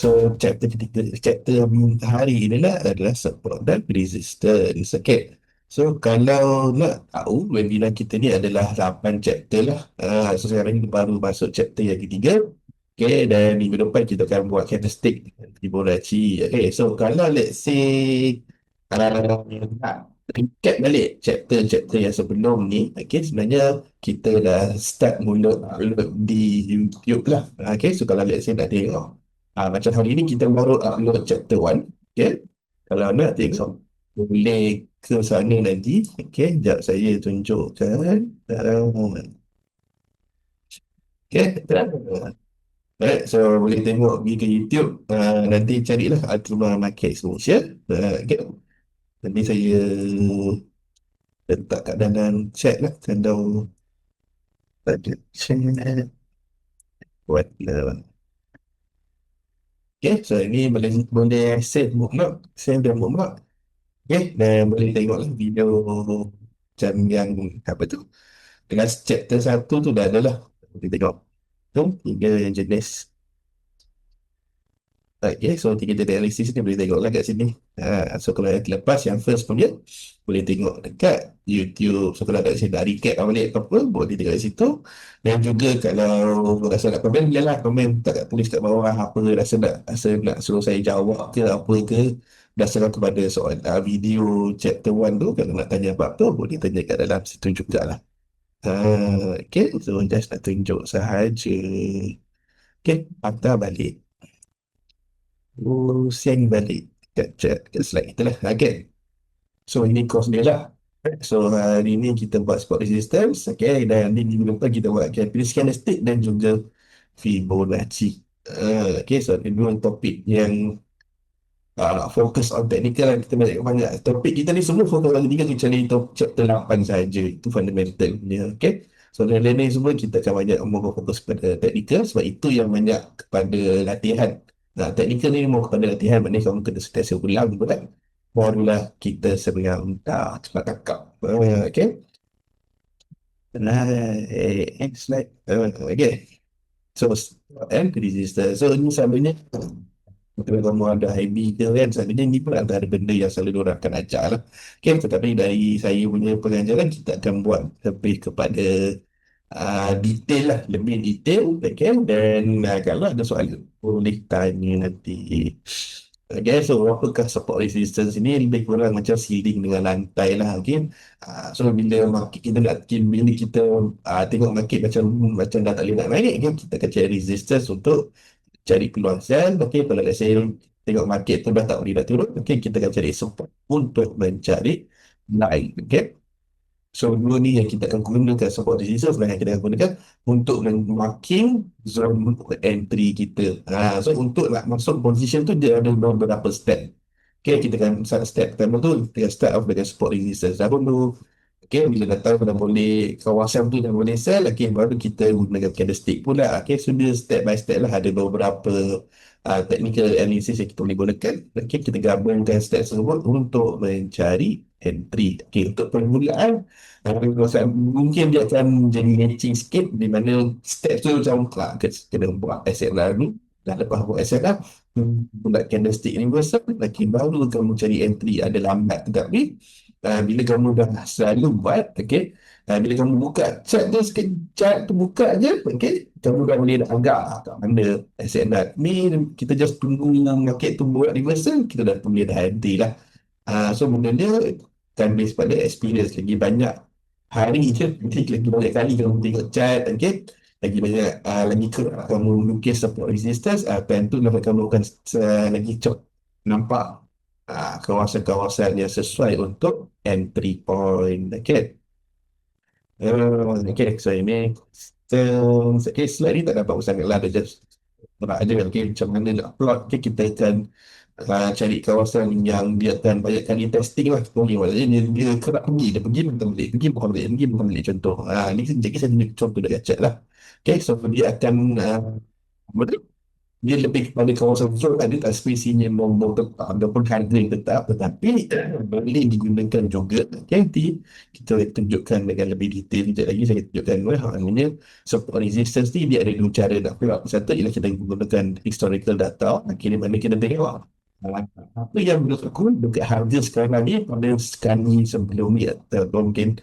So chapter ketiga, chapter hari inilah adalah support dan resistance. Okay. So kalau nak tahu webinar kita ni adalah 8 chapter lah. So sekarang ni baru masuk chapter yang ketiga. Okay, dan minggu depan kita akan buat candlestick Fibonacci. Okay, so kalau let's say nak recap balik chapter-chapter yang sebelum ni, okay, sebenarnya kita dah start mula upload di YouTube lah. Okay, so kalau let's say nak tengok, macam hari ni kita baru upload chapter 1. Okay, kalau nak tengok boleh ke sana nanti. Okay, sekejap saya tunjukkan. Okay, Alright, so boleh tengok pergi ke YouTube, nanti carilah Altima Market Exposure. Okay. Nanti saya letak kat dalam chat lah kalau ada chat buat lah. Okay, so ini boleh save bookmark, save dan bookmark. Okay, dan boleh tengok lah video macam yang apa tu, dengan chapter 1 tu dah ada lah. Boleh tengok tu, tiga yang jenis. Okay, so tiga jenis analisis ni boleh tengok lah kat sini. So kalau yang terlepas, yang first punya boleh tengok dekat YouTube. So kalau ada saya nak recap balik apa, boleh tengok kat situ. Dan juga kalau rasa nak komen, boleh lah komen, tak tulis kat bawah apa rasa nak suruh saya jawab ke apa ke, berdasarkan kepada soal video chapter 1 tu. Kalau nak tanya apa-apa, boleh tanya kat dalam situ juga lah. Okay, so just nak tunjuk sahaja. Okay, patah balik. Send balik kat slide kita lah. Okay, so ini course dia lah. So hari ni kita buat support resistance. Okay, dan ni minggu depan kita buat candlestick candlestick dan juga Fibonacci. Okay, so ini dua topik yang fokus on technical lah. Kita banyak topik kita ni semua fokus on technical kecuali chapter 8 saja. Itu fundamental punya. Okay, so lain-lain ni semua kita akan banyak fokus pada technical, sebab itu yang banyak kepada latihan. Technical ni mau kepada latihan, maknanya kamu kena sentiasa ulang kan. Barulah kita sebenarnya cepat cakap. Okay. Next slide. Okay. So, and resistance. So, ini selalunya kalau kamu ada IB ke kan, selalunya ni pun antara benda yang selalu diorang akan ajar lah. Okay, tetapi dari saya punya pengajaran, kita akan buat lebih kepada detail lah, lebih detail. Okay, dan kalau ada soalan boleh tanya nanti. Okay, so apakah support resistance ini? Lebih kurang macam ceiling dengan lantai lah. Okay, so bila market kita nak, bila kita tengok market macam dah tak boleh nak naik, okay, kita akan cari resistance untuk cari peluang sell. Okay, kalau saya tengok market tu dah tak boleh nak turun, okay, kita akan cari support untuk mencari naik. Okay, so dua ni yang kita akan gunakan support resistance, dan yang kita akan gunakan untuk marking zone entry kita. So untuk nak masuk position tu dia ada beberapa step. Okay, kita akan step pertama tu kita start off dengan support resistance dahulu. Okay, bila dah tahu dah boleh kawasan tu dah boleh sell, okay, baru kita gunakan candlestick pula. Okay, so dia step by step lah, ada beberapa technical analysis yang kita boleh gunakan. Okay, kita gabungkan step tersebut untuk mencari entry. Okay, untuk permulaan mungkin dia akan jadi matching sikit, di mana step tu macam kena buat asset lalu, dah lepas buat asset lah, buat candlestick ni besar, okay, baru kamu cari entry. Ada lambat tetapi bila kamu dah selalu buat, okay, bila kamu buka chart tu, chart tu buka je, okay, kamu dah boleh nak agak kat mana asset nak ni. Kita just tunggu market tu buat reversal, kita dah boleh dah entry lah. So benda dia kan based pada experience. Lagi banyak hari je, lagi banyak kali kamu tengok chart, okay, lagi banyak lagi kamu lukis support resistance, time tu dapat kamu akan lagi cepat nampak kawasan-kawasan yang sesuai untuk entry point. Okay, okay, so ini okay, slide ni tak dapat sangat lah, dia just ada. Okay, macam mana nak plot. Okay, kita akan cari kawasan yang dia akan banyak kali testing lah. Dia kerap pergi, dia pergi bukan balik, pergi bukan balik, pergi bukan balik, contoh. Ni jadi saya tunjuk contoh dekat chat lah. Okay, so dia akan betul. dia lebih kepada kawasan zon, ada tak spesiesnya nombor tetap ataupun harga yang tetap, tetapi boleh digunakan juga. Okay, nanti kita tunjukkan dengan lebih detail sekejap lagi. Saya tunjukkan maknanya support resistance ni dia ada dua cara nak buat. Satu ialah kita menggunakan historical data. Akhirnya mana kita tengok apa yang menurut aku dekat harga sekarang ni pada sekali sebelum ni, atau mungkin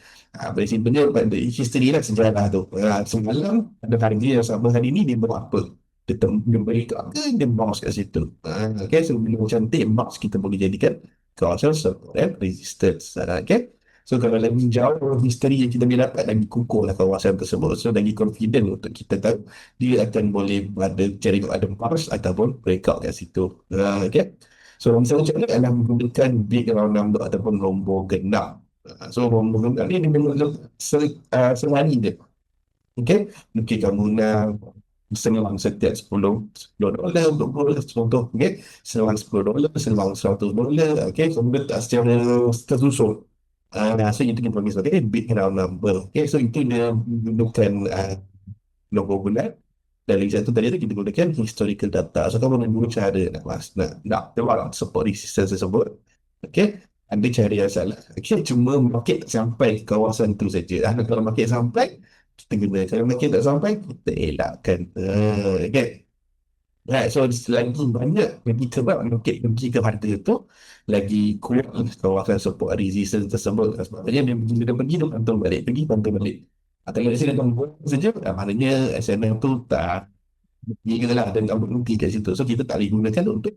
simpelnya pada history lah, sejarah tu. Semalam ada harga yang sama hari ni dia buat apa, dia beri ke apa, dia bounce kat situ. Okay, so bila cantik bounce kita boleh jadikan kawasan support and resistance. Okay, so kalau lagi jauh history yang kita boleh dapat, lagi kukuh lah kawasan tersebut, so lagi confident untuk kita tahu dia akan boleh ada cari ada bounce ataupun breakout kat situ. Okay, so misalnya macam ni adalah menggunakan big round number ataupun nombor genap. So nombor genap ni dia memang selari dia. Okay, mungkin kamu nak selang setiap 10 dolar, 20 dolar, contoh. Okay, selang 10 dolar, selang 100 dolar. Okay, so letak secara tersusun. So itu kita panggil sebagai big round number. Okay, so itu dia menggunakan nombor bulat. Dan lagi satu tadi tu kita gunakan historical data. So kamu nak guna cara nak tebak support resistance tersebut. Okay, ada cara yang salah. Okay, cuma market tak sampai ke kawasan tu saja. Kalau market sampai, kita guna. Kalau market tak sampai, kita elakkan. Okay. Right, so lagi banyak lagi sebab market pergi ke harga tu, lagi kuat kawasan support resistance tersebut. Sebabnya dia pergi tu pantau balik, pergi pantau balik. Atau kalau saya datang buat saja, maknanya SNM tu tak berhenti lah dan tak berhenti kat situ. So kita tak boleh gunakan untuk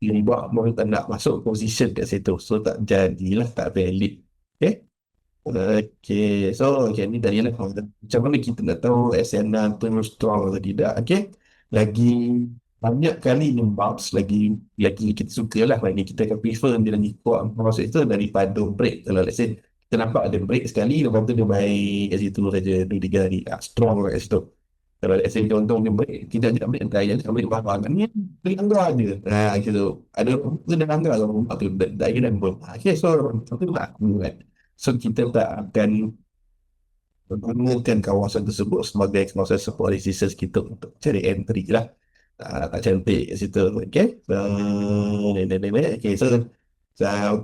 buat orang nak masuk position kat situ. So tak jadilah, tak valid. Okay. Okay, so ni tadi lah macam mana kita nak tahu SNR tu strong atau tidak. Okay, lagi banyak kali ni bounce, lagi kita suka lah, lagi kita akan prefer dia lagi kuat bounce itu daripada break. Kalau let's say kita nampak ada break sekali, lepas tu dia baik kat situ saja 2-3 hari, strong kat situ. Kalau let's say contoh dia break, kita ajak break entah yang break bawah kan ni, break langgar je. Gitu. Ada tu dia langgar kalau tu tak kira pun. Okay, so itu lah kan. So kita tak akan menggunakan kawasan tersebut sebagai kawasan support resistance kita untuk cari entry lah. Tak cantik kat situ. Okay. Okay, so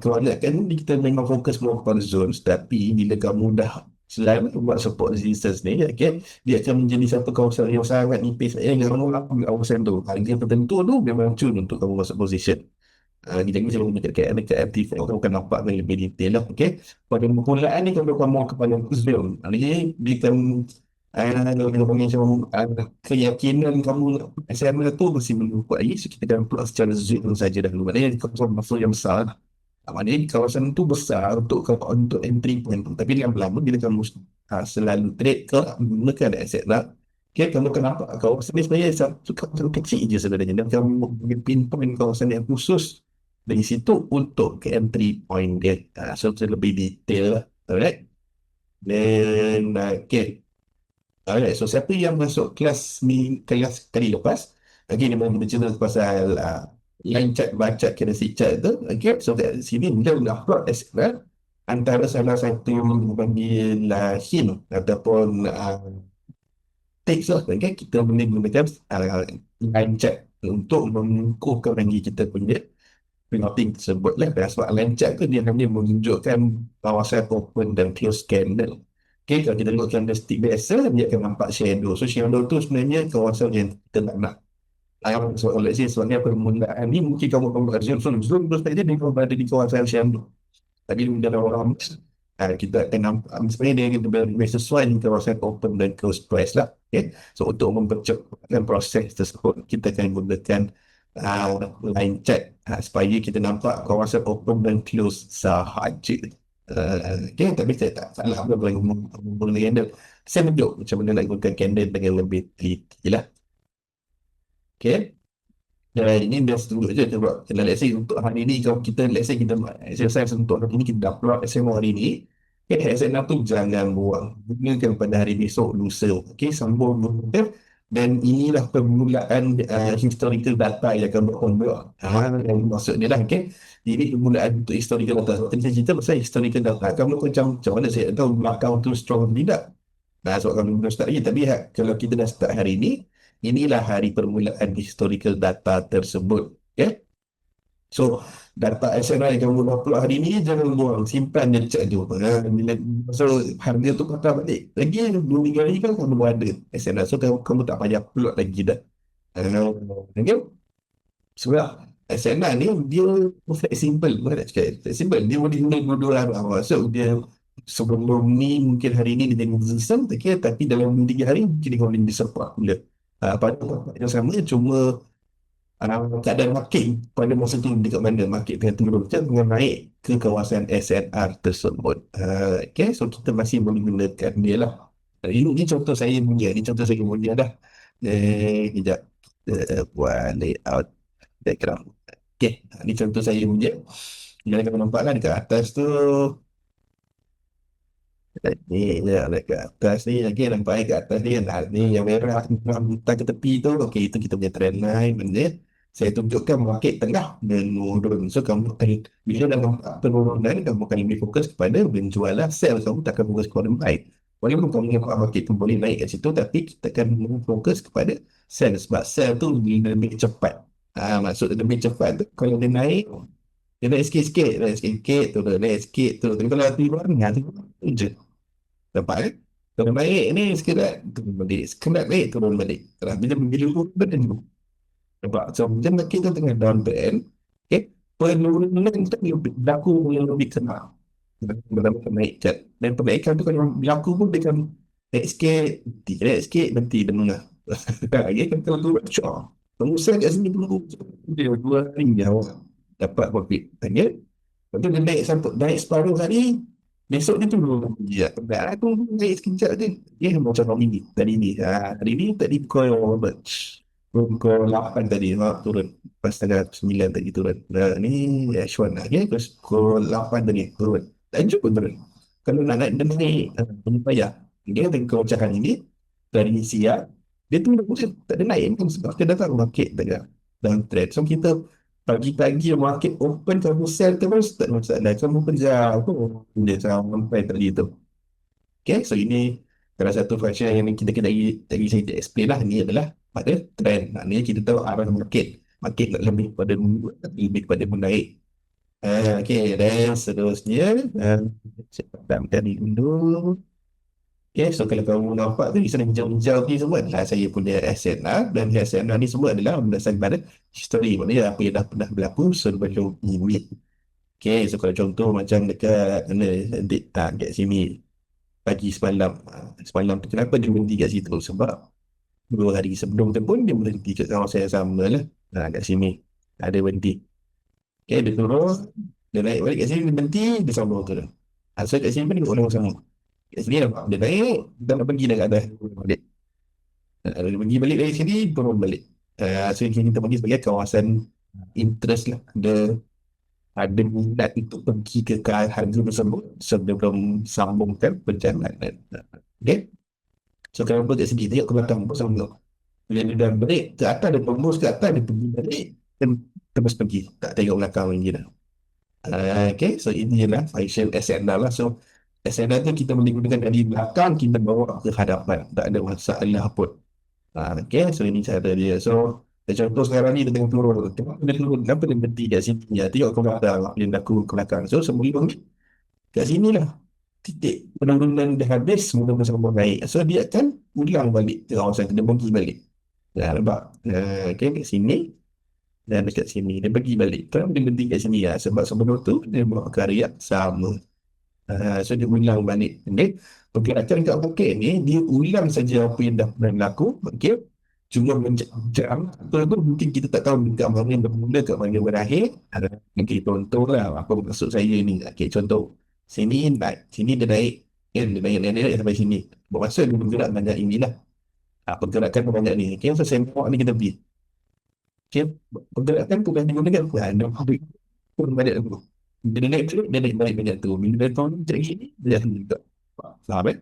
kebanyakan ni kita memang fokus more kepada zones, tapi bila kamu dah selalu buat support resistance ni, okay, dia akan menjadi satu kawasan yang sangat nipis. Kamu ambil kawasan tu, harga tertentu tu memang cun untuk kamu masuk position. Kita bisa menggunakan dekat MT4, kamu akan nampak lebih detail lah. Okay, pada permulaan ni kalau kamu kepada zone, maknanya dia akan kalau panggil macam keyakinan kamu SML tu masih menunggu lagi, so kita akan plot secara zoom saja dahulu. Maknanya kawasan masa yang besar, maknanya kawasan tu besar untuk entry point tu, tapi dengan lama bila kamu selalu trade ke menggunakan aset lah. Okay, kamu akan nampak kawasan ni sebenarnya kawasan kecil je sebenarnya, dan kamu boleh pinpoint kawasan yang khusus dari situ untuk ke entry point dia. So lebih detail lah. Alright, then okay. Alright, so siapa yang masuk kelas tadi lepas, okay, ni memang kita cerita pasal line chart, bar chart, candlestick chart tu. Okay, so kat sini dia dah plot antara salah satu yang dipanggil hint ataupun text lah. Okay, kita boleh gunakan line chart untuk mengukuhkan lagi kita punya penting tersebut lah. Sebab line chart tu dia hanya menunjukkan kawasan open dan close candle. Okay, kalau kita tengok candlestick biasa, dia akan nampak shadow. So shadow tu sebenarnya kawasan yang kita nak. So let's say sebabnya permulaan ni mungkin kamu buat zoom terus saja dia berada di kawasan shadow. Tapi bila orang kita akan nampak sebenarnya dia lebih sesuai di kawasan open dan close price lah. Okay, so untuk mempercepatkan proses tersebut, kita akan gunakan line chart supaya kita nampak kawasan open dan close sahaja. Okay, tapi saya tak salah apa boleh handle. Saya tunjuk macam mana nak gunakan candle dengan lebih teliti lah. Okay, dan ini dah tunjuk je sebab kalau let's say untuk hari ni, kalau kita let's say kita exercise untuk hari ni, kita dah upload SMA hari ni, okay, SMA tu jangan buang, gunakan pada hari besok, lusa. Okay, sambung gunakan. Dan inilah permulaan historical data yang akan berkontrol. Yang maksudnya lah, okay. Ini permulaan untuk historical data. Tadi saya cerita pasal historical data. Kamu macam mana saya tahu belakang tu strong atau tidak? Nah, sebab kalau belum start lagi, tapi kalau kita dah start hari ini, inilah hari permulaan historical data tersebut. Okay? So, data SNR yang kamu upload hari ni, jangan buang. Simpan je dekat tu. So, harga tu patah balik. Lagi 2-3 hari kan kamu ada SNR. So, kamu tak payah upload lagi dah. Okay? Sebab SNR ni dia fleksibel. Bukan nak cakap fleksibel. Dia boleh guna dua-dua arah. Maksud dia sebelum ni mungkin hari ni dia jadi resistant, okay? Tapi dalam 3 hari mungkin dia boleh disupport pula. Pada tempat yang sama, cuma keadaan market pada masa tu dekat mana market tengah turun, kita tengah naik ke kawasan SNR tersebut. Okay, so kita masih boleh gunakan dia lah. Ini contoh saya punya, ni contoh saya punya dah. Sekejap, kita buat layout background. Okay, ni contoh saya punya. Yang kamu nampak kan dekat atas tu, ni je dekat atas ni, okay, nampak kat atas ni, ni yang merah bintang ke tepi tu, okay, itu kita punya trend line benda. Saya tunjukkan market tengah menurun. So kamu bila dalam penurunan, kamu akan lebih fokus kepada menjual sell. Kamu tak akan fokus kepada buy. Walaupun kamu ingat market tu boleh naik kat situ, tapi kita akan fokus kepada sell. Sebab sell tu lebih cepat. Maksud lebih cepat tu, kalau dia naik, dia naik sikit-sikit, naik sikit-sikit, turun, naik sikit, turun. Tapi kalau turun, tu je. Nampak kan? Turun naik ni sekedar turun balik. Sekedar naik, turun balik. Bila turun balik, nampak? So, macam kita tengah down trend, okay? Penurunan kita berlaku yang lebih senang. Benar-benar naik cat. Dan penaikan tu kalau berlaku pun dia kan naik sikit, berhenti, naik sikit, berhenti dan menengah. Ya, kan kalau tu syok. Pengusaha kat sini tunggu dia 2 hari je awak dapat profit. Ya? Lepas tu dia naik sampai naik separuh hari, besok dia turun. Ya, benar tu naik sekejap je. Ya, macam hari ni. Hari ni tadi pukul berapa? Pukul 8 tadi turun. Lepas tengah 9 tadi turun. Nah, ni H1 lah. Okay? Terus pukul 8 tadi turun. Lanjut pun turun. Kalau nak naik, dia naik. Punya payah. Dia kata kewancahan ini dari siang, dia turun pun tak ada naik pun sebab dia datang market tengah dalam trend. So kita pagi-pagi market open, kamu sell terus tak ada masalah. Kamu kerja tu dia sampai tadi tu. Okay, so ini salah satu function yang kita tadi saya explain lah. Ini adalah pada trend. Ini kita tahu arah market. Market tak lebih pada lebih pada menaik. Okay, dan seterusnya saya padamkan ini dulu. Okay, so kalau kamu nampak tu di sana hijau-hijau ni semua adalah saya punya SNR, dan SNR ni semua adalah berdasarkan pada history. Maknanya apa yang dah pernah berlaku sebelum ini. Okay, so kalau contoh macam dekat mana, kat sini pagi semalam. Semalam tu kenapa dia berhenti kat situ? Sebab 2 hari sebelum tu pun dia berhenti kat kawasan yang sama lah. Kat sini ada berhenti. Okay, dia turun, dia naik balik kat sini, dia berhenti, dia sambung turun. So kat sini pun dia orang sama. Kat sini dia naik, dia nak pergi dah kat atas. Balik. Dia pergi balik dari sini, turun balik. So yang kita bagi sebagai kawasan interest lah. Ada minat untuk pergi ke harga tersebut sebelum sambungkan perjalanan. Okay? So kalau kat sini, tengok ke belakang pun sama. Bila dia dah break ke atas, dia tembus ke atas, dia pergi balik, dan terus pergi. Tak tengok belakang lagi dah. Okay, so ini adalah function SNR lah. So SNR tu kita boleh gunakan dari belakang, kita bawa ke hadapan. Tak ada masalah pun. Okay, so ini cara dia. So contoh sekarang ni dia tengah turun. Kenapa dia turun? Kenapa dia berhenti kat sini? Ya, tengok ke belakang. Dia dah turun ke belakang. So sebelum ni kat sini lah titik penurunan dah habis, mula-mula sambung naik. So dia akan ulang balik ke kawasan, dia pergi balik. Nampak? Okay, kat sini dan dekat sini dia pergi balik. Kenapa dia berhenti kat sini? Sebab sebelum tu dia buat karya sama. So dia ulang balik. Okay? Pergerakan kat market ni dia ulang saja apa yang dah pernah berlaku. Okay? Cuma jam tu mungkin kita tak tahu dekat mana yang bermula, kat mana yang berakhir. Mungkin contoh lah apa maksud saya ni. Okay, contoh sini naik, sini dia naik, dia naik sampai sini. Bermaksud dia bergerak banyak inilah. Pergerakan banyak ni. Okay, so saya bawa ni kita pergi. Okay, pergerakan bukan digunakan dia pun banyak tu. Dia naik tu, dia naik balik banyak tu. Bila dia tahun macam ni, dia akan juga. Faham kan?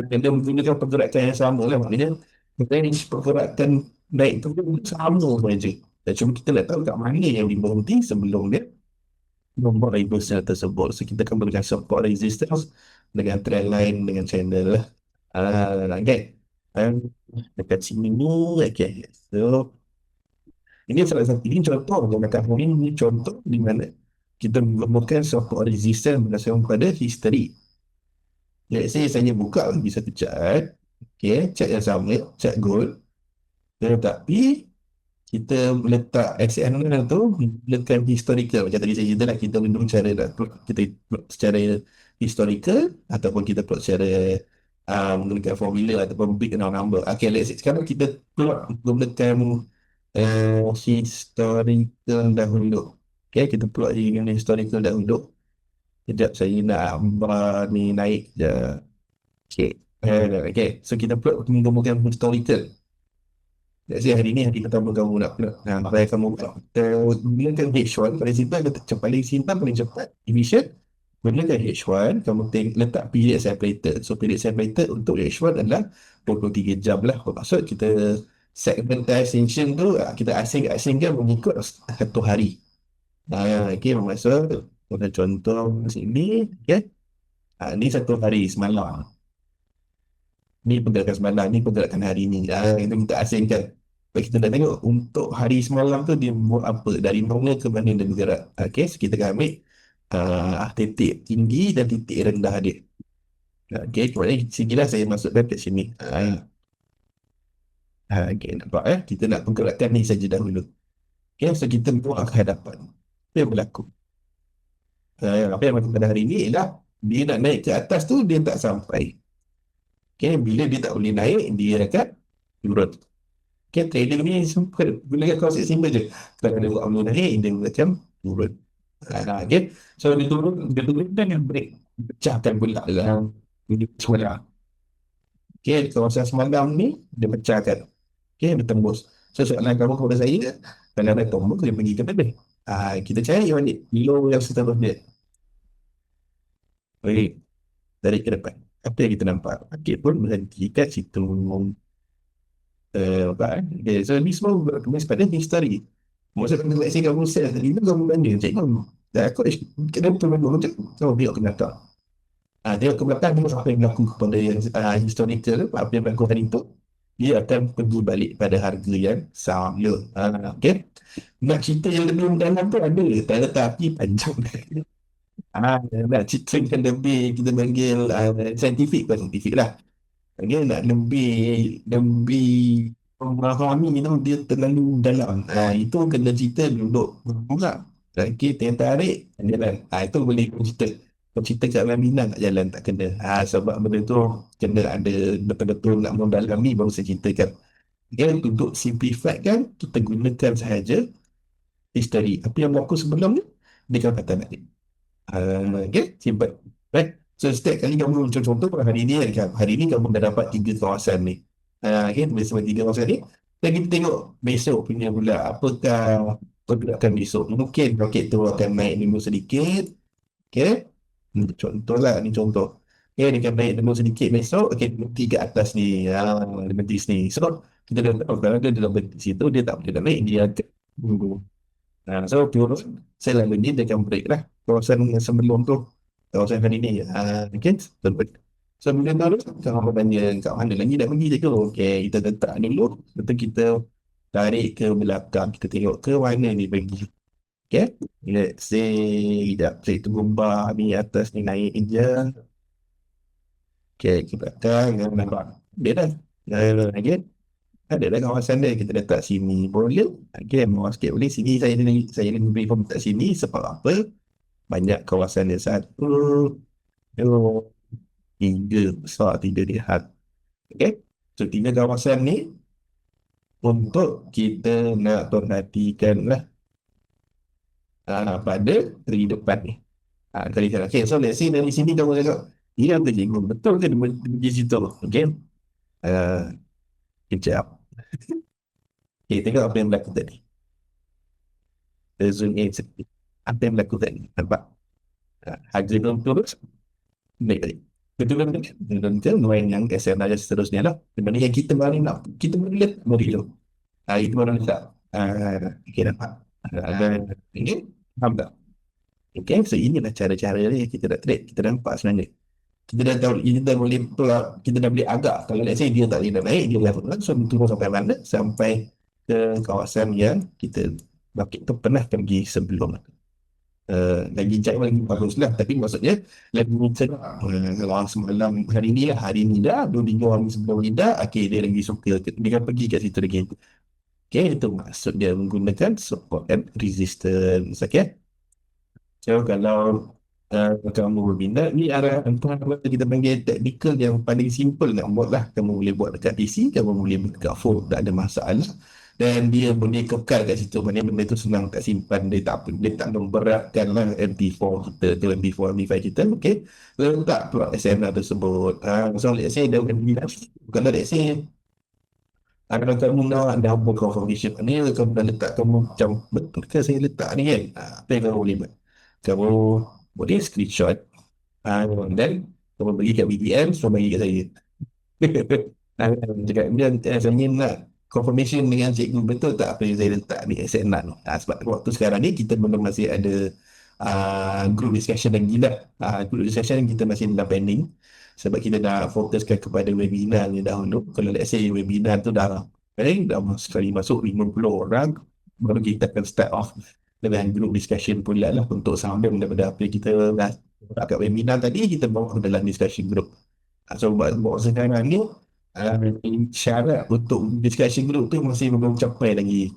Dan dia menggunakan pergerakan yang sama lah. Maknanya, range pergerakan naik tu pun sama saja. Dan cuma kita nak tahu kat mana yang dia berhenti sebelum dia membuat reversal tersebut. So, kita akan berikan support resistance dengan trend line, dengan channel lah. Okay. Um, Dekat sini ni, okay. So, ini salah satu, ini contoh, kalau kata ini contoh di mana kita menemukan suatu resistance berdasarkan pada history. Let's say saya buka lagi satu chart, okay, chart yang sama, chart gold, tetapi kita letak XNL tu letak historical macam tadi saya cerita lah, kita menung cara nak plot, kita plot secara historical ataupun kita plot secara menggunakan formula ataupun big number. Okay, let's say sekarang kita plot menggunakan historical dahulu. Okay, kita plot dengan historical dahulu. Sekejap saya nak ni naik je. Okay. Okay, so kita plot menggunakan historical. Let's say hari ni hari pertama kamu nak plot. Apa yang kamu buat? Gunakan H1 paling simpan, paling simpan, paling cepat, efficient. Gunakan H1, kamu letak period separated. So period separated untuk H1 adalah 23 jam lah. Maksud kita segmentation tu kita asing-asingkan mengikut satu hari. Okay, maksud ada contoh sini, okay. Ni satu hari semalam. Ni pergerakan semalam, ni pergerakan hari ni. Itu kita asingkan. Baik, kita nak tengok untuk hari semalam tu dia buat apa, dari mana ke mana dia bergerak. Okay, so kita akan ambil titik tinggi dan titik rendah dia. Okay, kemudian sinilah saya masukkan kat sini. Okay, nampak kita nak pergerakan ni saja dahulu. Okay, so kita buat ke hadapan. Apa yang berlaku? Apa yang berlaku pada hari ni ialah dia nak naik ke atas tu, dia tak sampai. Okay, bila dia tak boleh naik, dia akan turun. Okay, trader ni gunakan konsep simple je. Kalau dia buat boleh naik, dia macam turun. Okay, so dia turun dan yang break. Pecahkan pula dalam ini semula. Okay, kawasan semalam ni, dia pecahkan. Okay, dia tembus. So, soalan kamu kepada saya, kalau ada tombol, dia pergi ke mana? Kita cari yang ni, below yang seterusnya. Okay, dari ke depan. Apa yang kita nampak? Okay, pun berhenti kat situ. Okay, so ni semua bertulis pada history. Maksudnya kalau saya kamu share tadi tu kamu tanya cikgu, dah aku kenapa memang macam kau tengok ke belakang. Tengok ke belakang tengok apa yang berlaku pada historical, apa yang berlaku hari tu, dia akan pergi balik pada harga yang sama. Okay, nak cerita yang lebih mendalam tu ada, tetapi panjang. Nak cerita yang lebih kita panggil scientific lah. Dia nak lebih memahami tu dia terlalu dalam. Itu kena cerita duduk buka. Okay, tarik jalan. Itu boleh cerita. Kalau cerita kat dalam Minang tak jalan, tak kena. Sebab benda tu kena ada betul-betul nak mendalami baru saya ceritakan. Okay, untuk simplify kan, kita gunakan sahaja history. Apa yang berlaku sebelum ni, dia akan kata nanti. Okay, simple. Right? So, setiap kali kamu contoh hari ni kan, hari ni kamu dah dapat 3 kawasan ni. Okay, bersama 3 kawasan ni. Dan kita tengok besok punya pula, apakah pergerakan besok. Mungkin roket tu akan naik dulu sedikit. Okay, contoh lah, ni contoh. Okay, dia akan naik dulu sedikit besok. Okay, berhenti ke atas ni. Dia berhenti sini. So, kita dah tahu kalau dia dah berhenti situ, dia tak boleh naik, dia akan tunggu. So, turun selalu ni dia akan break lah kawasan yang sebelum tu, kawasan hari ni. Okay, so bila tahu kalau apa tanya kat mana lagi dah pergi je. Okay, kita letak dulu, betul kita tarik ke belakang, kita tengok ke mana ni pergi. Okay, let's say sekejap, saya tunggu bar ni atas ni naik je. Okay, ke belakang, nampak dia dah again ada dah kawasan dia, kita letak sini boleh. Okay, bawah sikit boleh. Sini saya ni beri form letak sini sebab apa? Banyak kawasan dia, 1, 2, 3 besar, 3 lihat. Okay, so 3 kawasan ni untuk kita nak perhatikan lah pada dari depan ni. Okay, so let's see dari sini kamu tengok ini apa cikgu, betul ke dia pergi situ? Okay, kejap. Okay, tengok apa yang berlaku tadi. Zoom in sedikit. Apa yang berlaku tadi? Nampak? Harga belum turun. Baik tadi. Betul-betul main yang SM dan seterusnya lah. Dibanding yang kita baru nak, kita baru lihat model. Itu baru nak. Okay, nampak? Ada ini. Faham tak? Okay, so inilah cara-cara ni kita nak trade. Kita nampak sebenarnya. kita dah tahu, kita dah boleh plot, kita dah boleh agak kalau let's say dia tak boleh nak naik, dia level langsung turun sampai mana, sampai ke kawasan yang kita roket tu pernah pergi sebelum. Lagi jauh lagi bagus lah, tapi maksudnya lagi sedap. Kalau orang semalam hari ni lah, hari ni dah 2 minggu orang sebelum ni dah, okay, dia lagi suka, dia akan pergi kat situ lagi. Okay, itu maksud dia menggunakan support and resistance. Okay, so kalau kamu berminat, ni arah antara apa kita panggil technical yang paling simple nak buat lah. Kamu boleh buat dekat PC, kamu boleh buat dekat phone, tak ada masalah. Dan dia boleh kekal kat situ. Maksudnya benda tu senang tak simpan, dia tak memberatkan lah MP4 kita, tu MP4, MP5 kita. Okay, letak plug SNR tersebut. So let's say dah berminat, kalau let's say kalau kamu nak double confirmation ni, kamu dah letak, kamu macam betul ke saya letak ni kan, apa yang kamu boleh buat, kamu boleh screenshot, dan kamu bagi kat BDM, so bagi kat saya. Cakap dia, saya nak confirmation dengan cikgu, betul tak apa yang saya letak ni SNR ni. Sebab waktu sekarang ni kita belum masih ada group discussion lagi lah. Group discussion kita masih dalam pending, sebab kita dah fokuskan kepada webinar ni dahulu. Kalau let's say webinar tu dah sekali masuk 50 orang, baru kita akan start off dengan group discussion pula lah, untuk sambung daripada apa yang kita dah kat webinar tadi, kita bawa ke dalam discussion group. So buat sekarang ni, syarat untuk discussion group tu masih belum capai lagi.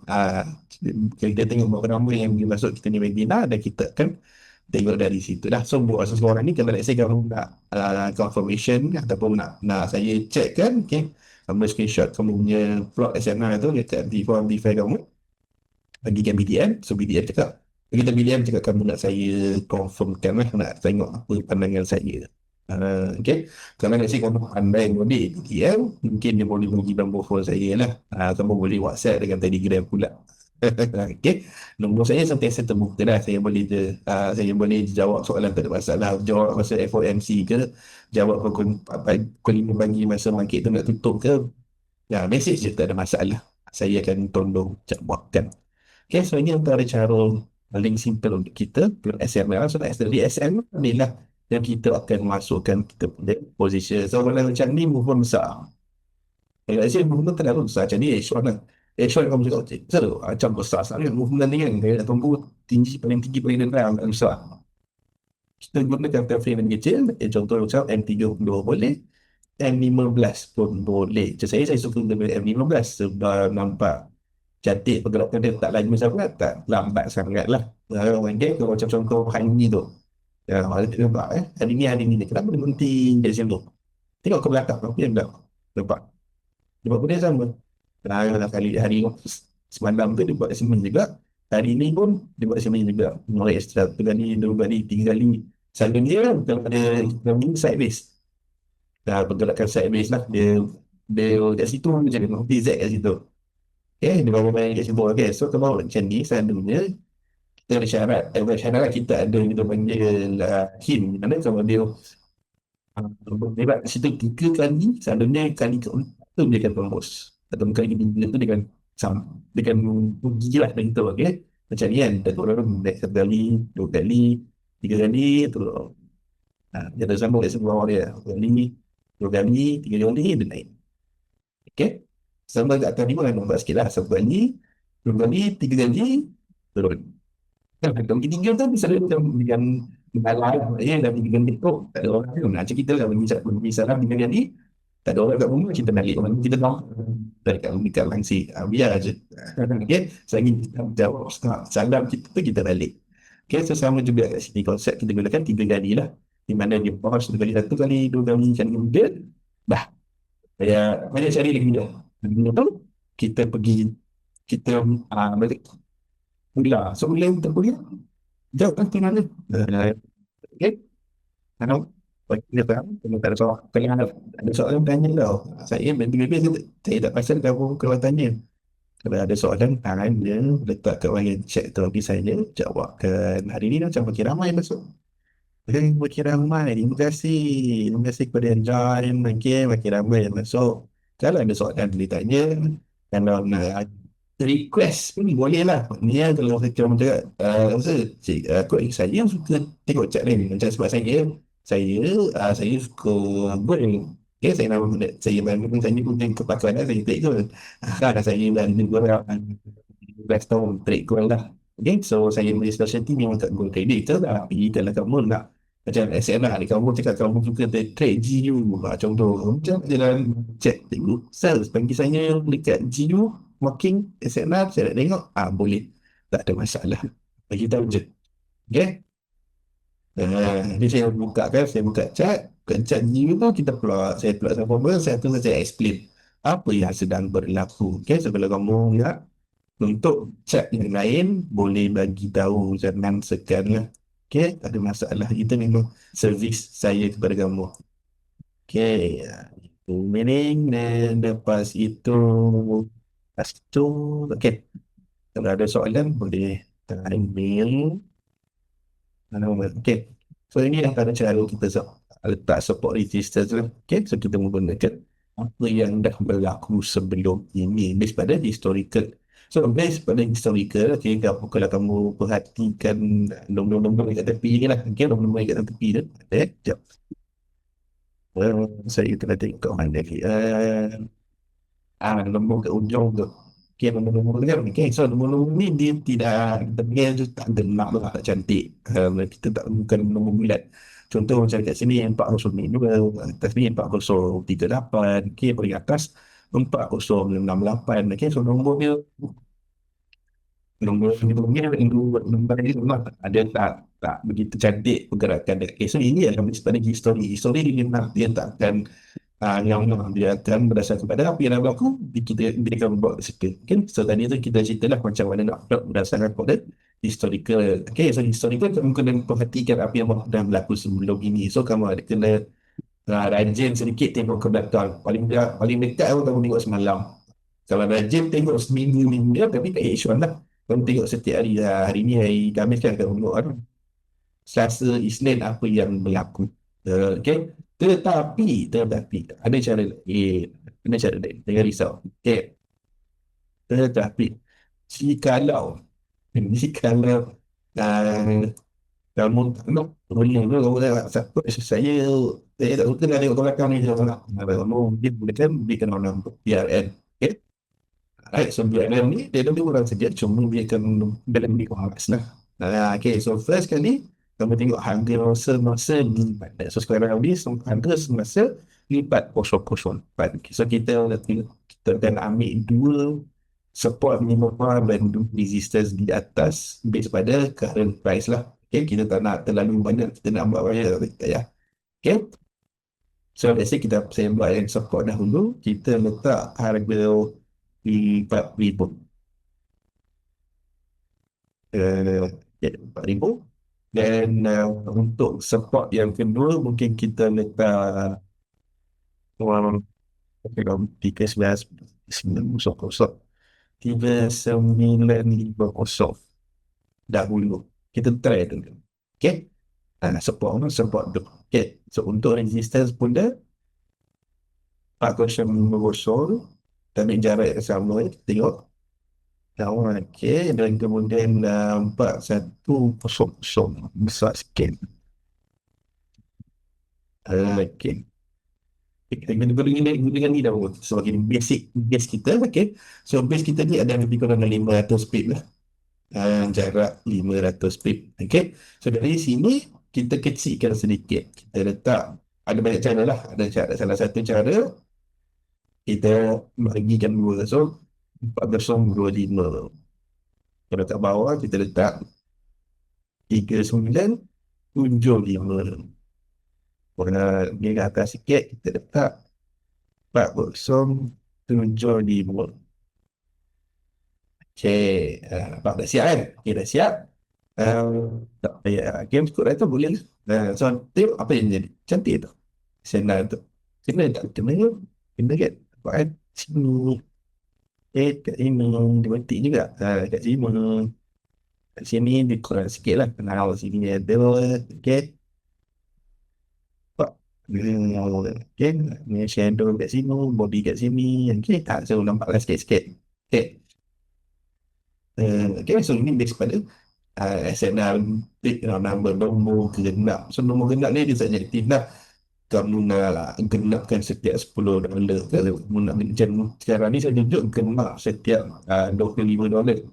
Kita tengok berapa ramai yang masuk kita ni webinar, dan kita akan tengok dari situ dah. So buat seseorang ni, kalau let's say kamu nak confirmation ataupun nak saya check kan, okay, kamu screenshot kamu punya plot SNR tu dekat D4 D5 kamu, bagi kat BDM. So BDM cakap, kita BDM cakap kamu nak saya confirmkan lah, nak tengok apa pandangan saya. Okay, kalau nak kamu pandai boleh BDM, mungkin dia boleh bagi nombor phone saya lah. Kamu boleh WhatsApp dengan Telegram pula. Okay, nombor saya sentiasa terbuka dah. Saya boleh jawab soalan, tak ada masalah. Jawab masa FOMC ke, jawab pukul 5 pagi masa market tu nak tutup ke, ya, message je, tak ada masalah. Saya akan tolong jawabkan. Okay, so ini antara cara paling simple untuk kita build SML. So dari SML ni lah yang kita akan masukkan kita punya position. So kalau macam ni, movement besar. Kalau saya movement terlalu besar macam ni, H1 lah. H1 kamu cakap, betul, macam besar sangat movement ni kan. Dia nak tunggu tinggi, paling tinggi, paling rendah, tak besar. Kita gunakan time frame yang kecil, contoh macam M32 boleh, M15 pun boleh. Macam saya suka dengan M15 sebab nampak cantik, pergerakan dia tak laju sangat, tak lambat sangat lah. Orang dia kalau macam contoh hari ni tu, ada dia nampak hari ni dia kenapa dia berhenti dari situ, tengok ke belakang, apa yang nampak dia buat benda sama. Kali hari semalam tu dia buat assignment juga, hari ni pun dia buat assignment juga, mulai extra 1 kali, 2 kali, 3 kali. Selalunya kalau ada side base, pergerakan side base lah, dia kat situ macam dia Z kat situ. Okay, dia bawa main kat situ. Okay, so kalau macam ni, selalunya kita ada syarat, syarat kita ada, kita panggil hint, mana kalau dia berdebat kat situ 3 kali, selalunya kali keempat tu dia akan tembus, atau kali ketiga tu dia akan pergi lah dari tu. Okay, macam ni kan, dia turun naik 1 kali, 2 kali, 3 kali, turun. Dia ada sambung kat sebelah dia 1 kali, 2 kali, 3 kali, dia naik. Okay, sama kat atas ni pun nampak sikit lah, 1 kali, 2 kali, 3 kali, turun. Kalau ketiga tu misalnya macam dengan mengalah dah 3 kali tu, tak ada orang tu, macam kita lah misalnya 3 kali, tak ada orang kat rumah, kita balik orang, kita nak dari kat rumah kat langsi, biar aja. Okay, selagi kita jawab salam kita tu, kita balik. Okay, so sama juga kat sini, konsep kita gunakan 3 kali lah, di mana dia pause 1 kali, 1 kali, 2 kali, kali kemudian dah banyak cari lagi dah. Tu kita pergi, kita balik kuliah. So kuliah kita kuliah jauh kan tinggal ni. Okay, kalau dia tahu, kalau tak ada soal, kalau ada soalan tanya tau. Saya lebih-lebih saya tak pasal kalau tanya. Kalau ada soalan, tangan dia letak kat bahagian chat tu, nanti saya jawabkan. Hari ni macam makin ramai masuk. Makin ramai, terima kasih kepada yang join. Makin ramai yang masuk. Kalau ada soalan boleh tanya, kalau nak request pun boleh lah. Ni lah kalau saya cakap, saya yang suka tengok chat ni. Macam sebab saya Saya suka gol. Okay, saya bangun saya pun kepakaran saya trik gol. Kan saya dah 12 tahun trik gol lah. Okay, so saya beri specialty memang kat gol trading tu lah. Tapi kalau kamu nak macam SN lah, kamu cakap kamu suka trade GU, contoh macam jalan cek tengok sales bagi saya dekat GU working SNR saya nak tengok, boleh, tak ada masalah, bagi tahu je. Okay. Jadi saya buka chat new tu kita plot, saya plot sama apa, saya explain apa yang sedang berlaku. Okay, so kalau kamu nak untuk chat yang lain, boleh bagi tahu, jangan segan lah. Okay, tak ada masalah. Itu memang servis saya kepada kamu. Okay, itu meaning, dan lepas itu, okay, kalau ada soalan boleh email. Okay. So ini antara cara kita letak support register tu. Okay. So kita menggunakan apa yang dah berlaku sebelum ini based pada historical. So based pada historical, okay, kalau kamu perhatikan nombor-nombor kat tepi ni lah. Okay, nombor-nombor kat tepi tu. Sekejap. Saya kena tengok mana lagi. Nombor kat ujung tu. Okay, nombor-nombor ni. Okay, so nombor-nombor ni dia tidak, kita panggil tu tak gemak lah, tak cantik. Kita tak, bukan nombor bulat. Contoh macam kat sini 4002, atas ni 4038, okay, paling atas 4068. Okay, so nombor ni nombor ni memang ada tak begitu cantik pergerakan dia. Okay, so ini adalah sebenarnya histori dia memang dia takkan yang dia akan berdasarkan kepada apa yang dah berlaku, kita akan buat situ. Okay, so tadi tu kita ceritalah macam mana nak upload berdasarkan pada historical. Okay, so historical kamu kena perhatikan apa yang dah berlaku sebelum ini. So kamu ada kena rajin sedikit tengok ke belakang. Paling dekat pun kamu tengok semalam. Kalau rajin tengok seminggu ni dia, tapi tak H1 lah. Kamu tengok setiap hari, hari ni hari Khamis kan, kamu tengok Selasa, Isnin apa yang berlaku. Okay. Tetapi ada cara lain. Ada cara lain. Jangan risau. Okay. Tetapi jikalau jikalau uh, kamu tak boleh tu, kamu saya tak suka nak tengok ke belakang ni, kamu dia berikan orang PRN. Okay. Right, so BLM ni dia lebih orang saja, cuma dia akan dalam lebih kompleks lah. Okay, so first kali kamu tengok harga masa lipat. So sekarang ni harga semasa lipat kosong-kosong. Okay, so kita akan ambil dua support minimum dan dua resistance di atas base pada current price lah. Okay, kita tak nak terlalu banyak, kita nak buat banyak tak ya. Okay, so let's say saya buat yang support dahulu, kita letak harga di 4,000. 4,000. Dan untuk support yang kedua mungkin kita letak um, 3950 3950 dahulu. Kita try dulu. Okay. Support dulu. Okay. So untuk resistance pun dah 4050, ambil jarak yang sama, tengok. Okay, dan kemudian 4100 besar sikit. Okay. Kita gunakan ni dah sebagai base kita. Okay. So base kita ni ada lebih kurang 500 pip lah. Jarak 500 pip. Okay. So dari sini kita kecilkan sedikit. Kita letak, ada banyak cara lah. Salah satu cara kita bagikan dua. So 4025. Kalau kat bawah kita letak 3975. Kalau dia ke atas sikit kita letak 4075. Okay, nampak dah siap kan? Okay, dah siap. Tak payah game skut tu boleh. So tengok apa yang jadi. Cantik tu senang tu. Kena kan buat kan sini. Kat sini dia berhenti juga. Kat sini dia kurang sikit lah. Kenal sini ada. Okay. Okay. Ni shadow kat sini, body kat sini. Okay. So nampak lah sikit-sikit. Okay. Okay. So ini base pada SNR pick nombor genap. So nombor genap ni dia tak jadi lah. Kamu nak genapkan setiap $10 ke, kamu nak macam sekarang ni saya tunjuk genap setiap $25.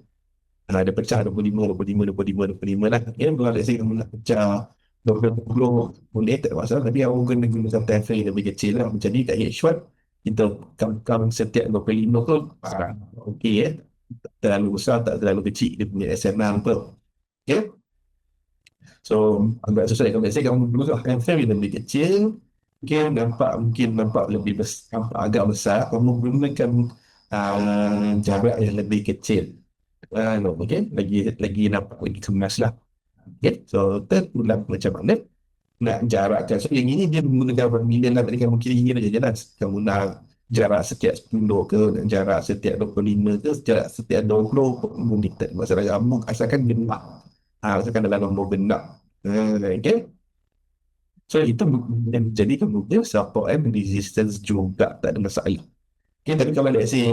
Dia pecah 25, 25, 25, 25 lah. Ya, kalau let's say kamu nak pecah 20 boleh tak masalah, tapi awak kena gunakan time frame yang lebih kecil lah. Macam ni kat H1 kita come setiap 25 tu okey ya. Tak terlalu besar, tak terlalu kecil dia punya SNR tu. Okay. So agak sesuai dengan let's say kamu guna time frame yang lebih kecil, okay, mungkin nampak lebih besar, nampak agak besar, kamu gunakan jarak yang lebih kecil. No, okay, lagi nampak lagi kemas lah. Okay, so terpulang macam mana nak jarakkan. So yang ini dia menggunakan vermilion lah. Tadi kamu kira ingin aja jelas. Kamu nak jarak setiap 10 ke, nak jarak setiap 25 ke, jarak setiap 20 pun boleh. Tak masalah kamu asalkan genap. Asalkan dalam nombor genap. Okay. So itu yang jadi kemudian support and resistance juga tak ada masalah. Okay, tapi kalau let's say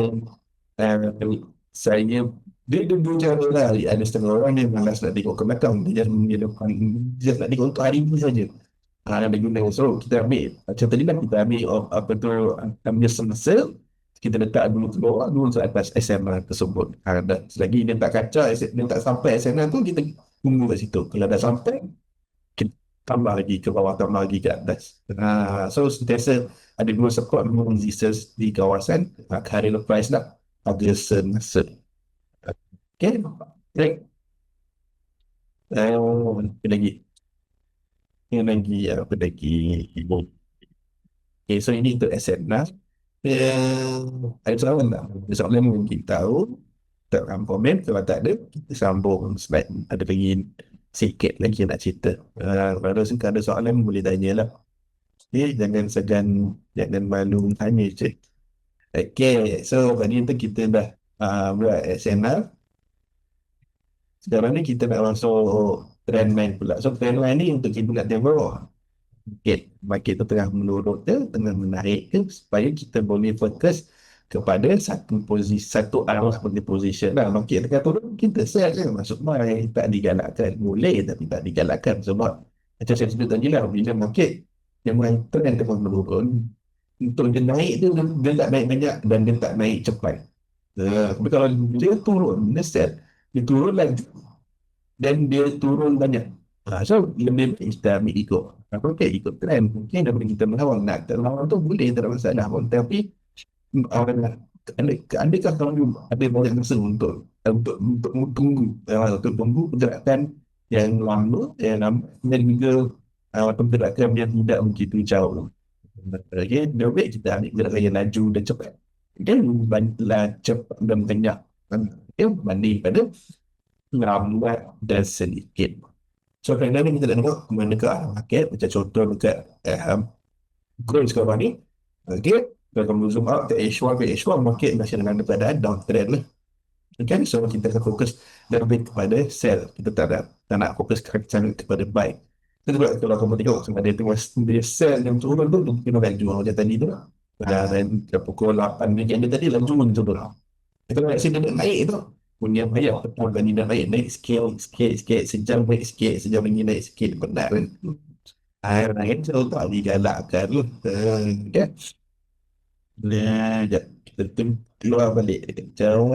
saya dia dua cara lah. Ada setengah orang dia malas nak tengok ke belakang, dia nak tengok untuk hari ini saja. Yang dia guna. So kita ambil macam tadi lah, kita ambil apa tu, ambil semasa kita letak dulu ke bawah, dulu ke atas SMR tersebut. Dan selagi dia tak kacau, dia tak sampai SMR tu, kita tunggu kat situ. Kalau dah sampai, kita tambah lagi ke bawah, tambah lagi ke atas. So sentiasa ada dua support, dua resistance di kawasan current price lah pada semasa. Okay, baik. Apa lagi? Yang lagi, apa lagi? Okay, so ini untuk aset lah. Ada soalan tak? Ada soalan mungkin tahu. Tak akan komen. Kalau tak ada, kita sambung slide. Ada lagi sikit lagi nak cerita. Kalau suka ada soalan, boleh tanya lah. Okay, jangan segan, jangan malu tanya je. Okay, so tadi tu kita dah buat SNR. Sekarang ni kita nak masuk trend line pula. So trend line ni untuk kita nak tengok market tu tengah menurun ke, tengah menaik ke, supaya kita boleh fokus kepada satu arah seperti position lah. Market tengah turun, kita sell je, masuk buy, tak digalakkan. Boleh tapi tak digalakkan sebab macam saya sebut tadi lah, bila market yang trend tengah menurun, untuk dia naik tu, dia tak naik banyak dan dia tak naik cepat. Tapi kalau dia turun, dia sell, dia turun lagi dan dia turun banyak. So lebih baik kita ambil ikut. Okay, ikut trend. Mungkin daripada kita melawan. Nak terlawan tu boleh, tak ada masalah pun. Tapi adakah kamu ada banyak masa untuk tunggu, untuk tunggu pergerakan yang lama, dan juga pergerakan yang tidak begitu jauh. Okay, lebih baik kita ambil pergerakan yang laju dan cepat. Okay, bantulah cepat dan banyak. Okay, banding pada lambat dan sedikit. So kadang-kadang ni kita nak tengok mana ke arah market, macam contoh dekat gold sekarang ni. Okay, kalau kamu zoom out ke H1 ke H1, market masih dalam keadaan downtrend lah. Okay, so kita akan fokus lebih kepada sell. Kita tak nak fokus kepada buy. Kalau kamu tengok sama dia tengok dia sell yang turun tu, kita akan jual macam tadi tu. Dan pukul 8 ni dia tadi laju macam tu. Kalau nak sini dia naik tu, punya banyak betul kan, dia naik sikit, sejam naik sikit, sejam lagi naik sikit, benar kan? Naik tu tak digalakkan lu. Okay. Sekejap, kita keluar balik jauh.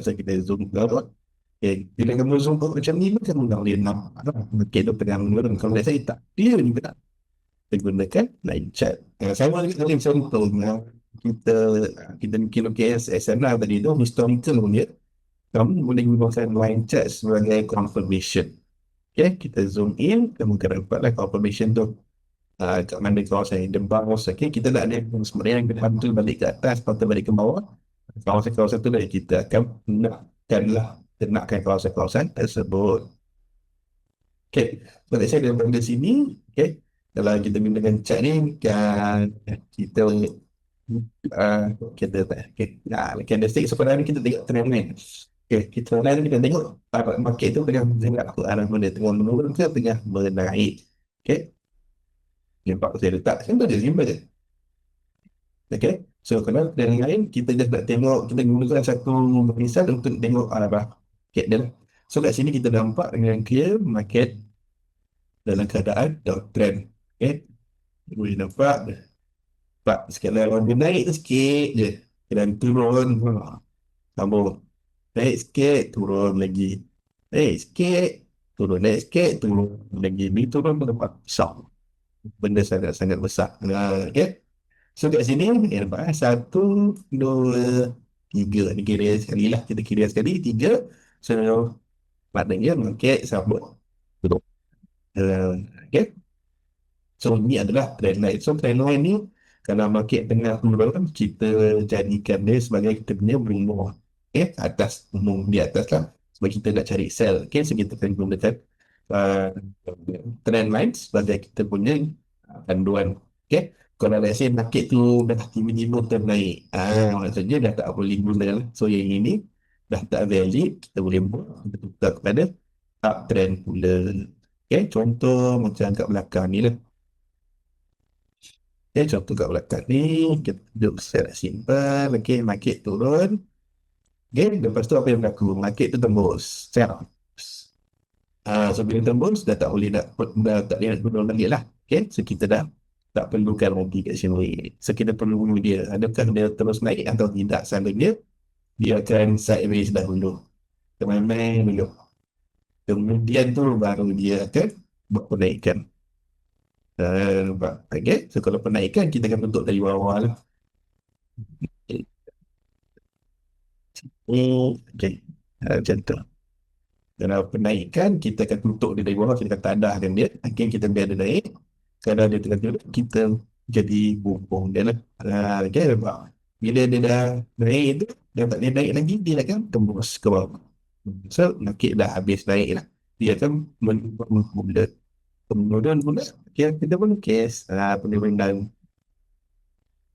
So kita zoom ke bawah. Okay. Bila kamu zoom ke macam ni, kamu dah boleh nampak market tu tengah menurun. Kalau saya tak, dia juga tak. Kita gunakan line chart. Sama lagi tadi macam tu. Kita mungkin OKS SNR tadi tu, historical punya. Kamu boleh gunakan line chart sebagai confirmation. Okay, kita zoom in, kamu akan dapatlah confirmation tu. Kat mana kawasan yang dembang. Okay, kita nak ada sebenarnya yang pantul balik ke atas, pantul balik ke bawah. Kawasan-kawasan tu dari kita akan kenakkan kawasan-kawasan tersebut. Okay, so let's say daripada sini, okay, kalau kita gunakan chart ni, kan kita candlestick sebenarnya kita tengok trend line. Okay, kita tengok market tu tengah bergerak ke arah mana, tengah menurun ke tengah menaik. Okay, nampak saya letak simple je. Okay, so kalau trend line kita just nak tengok, kita gunakan satu misal untuk tengok arah market dia. So kat sini kita nampak dengan clear market dalam keadaan downtrend. Okay, boleh nampak Pak, sekarang dia naik tu sikit je. Dan turun. Sambung. Naik sikit, turun lagi. Naik sikit, turun. Naik sikit, turun lagi. Ni turun berapa? Besar. Benda sangat-sangat besar. Nah, okay. So kat sini, nampak satu, dua, tiga. Ni kira sekali lah. Kita kira sekali. Tiga. So, maknanya market sambut. Tutup. Okay. So ini adalah trend line. So trend line ni kalau market tengah turun, kita jadikan dia sebagai kita punya bumbu. Okay, atas umum di atas lah. Sebab kita nak cari sell. Okay, so kita akan gunakan uh, trend line sebagai kita punya panduan. Okay, kalau let's say market tu dah tiba-tiba ternaik, maksudnya dah tak boleh guna lah. So yang ini dah tak valid, kita boleh buat, kita tukar kepada uptrend pula. Okay, contoh macam kat belakang ni lah. Okay, contoh kat belakang ni, kita duduk secara simple. Okay, market turun. Okay, lepas tu apa yang berlaku? Market tu tembus. Sell. So bila tembus, dah tak boleh dah tak boleh nak turun lagi lah. Okay, so kita dah tak perlukan lagi kat sini. So kita perlu dia. Adakah dia terus naik atau tidak? Selalunya, dia akan sideways dahulu. Main-main dulu. Kemudian tu baru dia akan buat penaikan. Okay, so kalau penaikan, kita akan bentuk dari bawah lah. Okay. Macam tu. Kalau penaikan, kita akan tutup dia dari bawah, kita akan tadahkan dia. Akhirnya kita biar dia naik. Kalau dia tengah turun, kita jadi bumbung dia lah. Okay, nampak? Bila dia dah naik tu, dia tak boleh naik lagi, dia akan tembus ke bawah. So, nakit dah habis naik lah. Dia akan mengumpul. Kemudian pula, kita pun kes penurunan.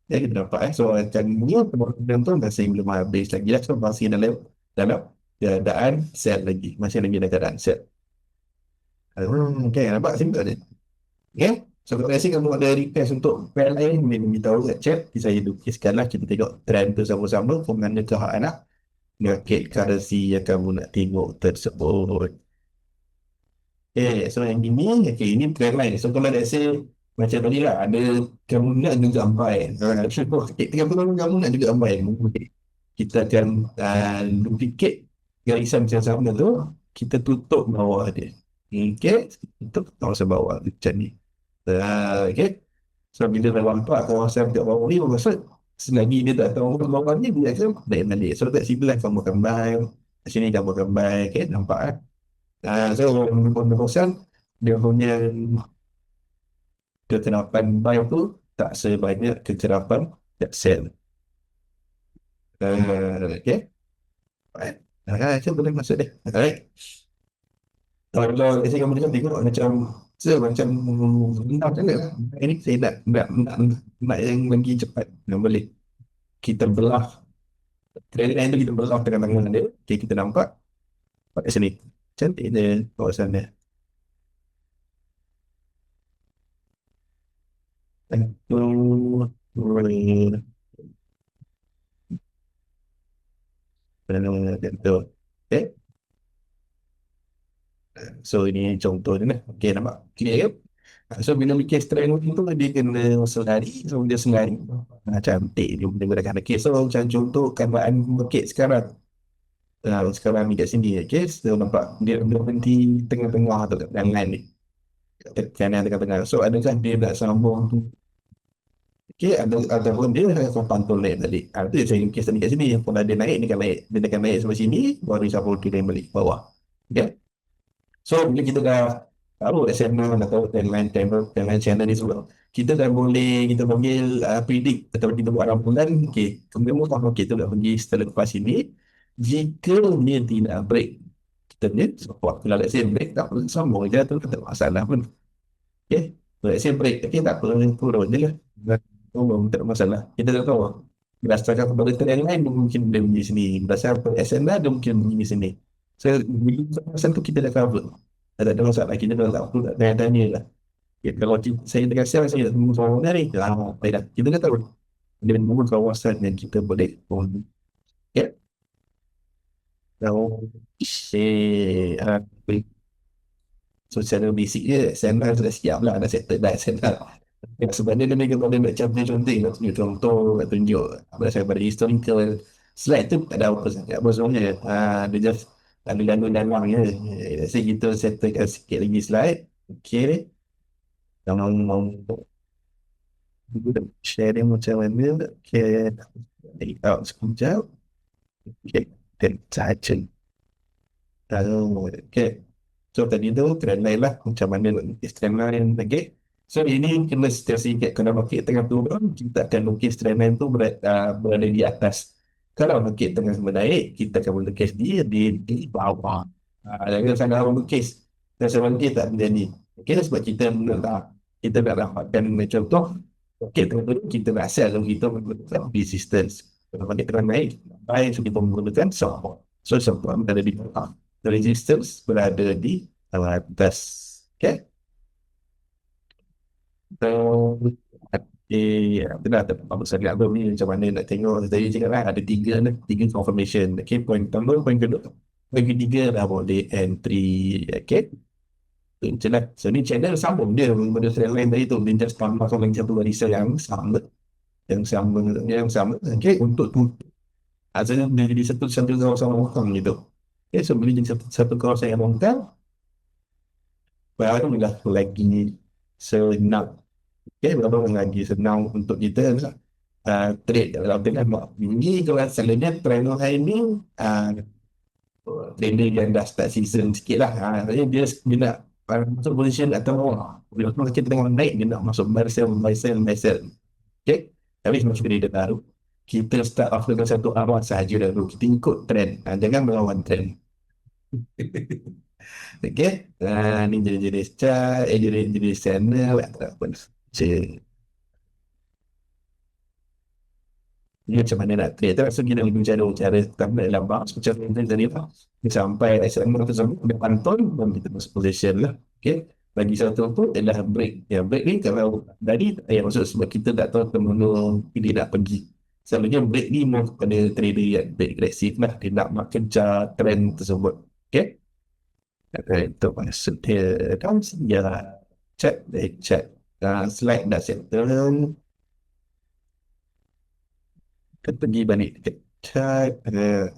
Ya, kita dapat so macam ni penurunan tu masih belum habis lagi lah. So masih dalam keadaan sell lagi. Masih lagi dalam keadaan sell. Okay, nampak simple je. Okay, so kalau rasa kamu ada request untuk file lain, boleh beritahu kat chat. Saya lukiskan lah, kita tengok trend tu sama-sama. Mana ke hak anak market currency yang kamu nak tengok tersebut. So yang ini, ini trend line. So kalau let's say macam tadi lah, ada kamu nak juga buy. Tengah kamu nak juga buy. Kita akan duplicate garisan macam sama tu, kita tutup bawah dia. Okay, tutup kawasan bawah macam ni. Okay, so bila dah nampak kawasan kat bawah ni, maksud selagi dia tak tahu bawah ni, dia akan naik balik. So kat sini lah kamu akan buy. Kat sini kamu akan buy. Okay, nampak kan? So penerusan dia punya kecerapan buy tu tak sebanyak kecerapan that sell. Okay, alright. Itu boleh masuk deh. Alright. Kalau saya kamu tengok macam macam rendah sangat lah. Ini saya nak yang lagi cepat. Yang boleh kita belah trend line tu, kita belah dengan tangan dia. Okay, kita nampak pakai sini. Cantik dia kawasan dia. Itu betul. Okay. So ini contoh dia lah. Okay, nampak? Clear ke? So bila bikin strength tu, dia kena sehari. So dia sehari. Cantik dia menggunakan. Okay, so macam contoh keadaan market sekarang. Sekarang ni kat sini. Okay, so nampak dia berhenti tengah-tengah tu kat tangan ni. Kanan tengah-tengah. So adakah dia nak sambung tu? Okay, ataupun dia akan pantul naik balik. Itu yang saya lukis tadi kat sini. Kalau dia naik, dia akan naik. Dia akan naik sampai sini, baru sambung dia balik bawah. Okay. So, bila kita dah tahu SMA, dah tahu timeline channel ni semua, kita dah boleh, kita panggil predict atau kita buat ramalan. Okay, kemudian okay, kita dah pergi setelah lepas ini. Jika dia tidak break, kita ni support. Kalau let's say break, tak perlu sambung je tu, tak ada masalah pun. Okay, let's say break, okay, tak perlu turun je lah. Tak ada masalah. Kita tak tahu. Berdasarkan kepada trend lain, dia mungkin dia pergi sini. Berdasarkan SMA, dia mungkin pergi sini. So, bila kawasan tu kita dah cover. Tak ada masalah. Kita dah tak perlu tanya-tanya lah. Okay, kalau saya dengan saya nak tunggu soalan ni. Dah. Kita dah tahu. Dia menunggu kawasan yang kita boleh. Okay. Kalau saya so secara basic je SNL sudah siap lah, dah settle dah SNL. Ya, sebenarnya dia memang dia macam dia contoh nak tunjuk contoh, nak tunjuk berdasarkan pada historical slide tu tak ada apa sangat apa sebenarnya. Dia just lalu-lalu dalam je. Let's say kita settlekan sikit lagi slide. Okay, kalau mau share dia macam mana. Okay, take out sekejap. Okay, dan saja. Okay. So tadi tu trend line lah macam mana nak lukis trend line. Okay. So ini kena setiap sikit kena market tengah turun, kita akan lukis trend line tu berada di atas. Kalau market tengah menaik, kita akan lukis dia di bawah. Jangan sangat orang lukis dan sebab dia tak berani. Okay, sebab kita nak dapatkan macam tu. Okay, tengah turun kita nak sell, so kita menggunakan resistance. Kalau market tengah naik, buy, so kita menggunakan support. So support berada di bawah, the resistance berada di atas. Okay. So, itulah apa sangat album ni macam mana nak tengok. Tadi cakap lah ada tiga confirmation. Okay, point pertama, point kedua, point ketiga dah boleh entry. Okay, macam lah. So ni channel sambung dia benda saya lain tadi tu, dia just tambah lagi satu barisan yang sama. Okay, untuk tu asalnya dia jadi satu kawasan longkang gitu. Okay, so bila jadi satu kawasan yang longkang, baru dah lagi senang. Okay, berapa lagi senang untuk kita trade dalam tengah mak. Ini kalau selalunya trend hari ni trader yang dah start season sikit lah. Maksudnya dia nak masuk position atau bila kita tengok naik, dia nak masuk buy sell. Okay, habis masuk trader baru. Kita start off dengan satu arah sahaja dulu. Kita ikut trend. Jangan melawan trend. Okay. Ni jenis-jenis chart, jenis-jenis channel. Tak apa. Dia macam mana nak trade tu, so kita boleh bincang cara tambah dalam box macam ni tadi lah. Sampai SMA tersebut dia pantun dan kita masuk position lah. Okay, bagi satu tu adalah break. Ya, break ni kalau tadi maksud sebab kita tak tahu ke mana dia nak pergi. Selalunya break ni mau kepada trader yang break agresif lah, dia nak kejar trend tersebut. Okay, itu maksud dia. Dan ya, check slide dah settle. Kita pergi balik dekat chat,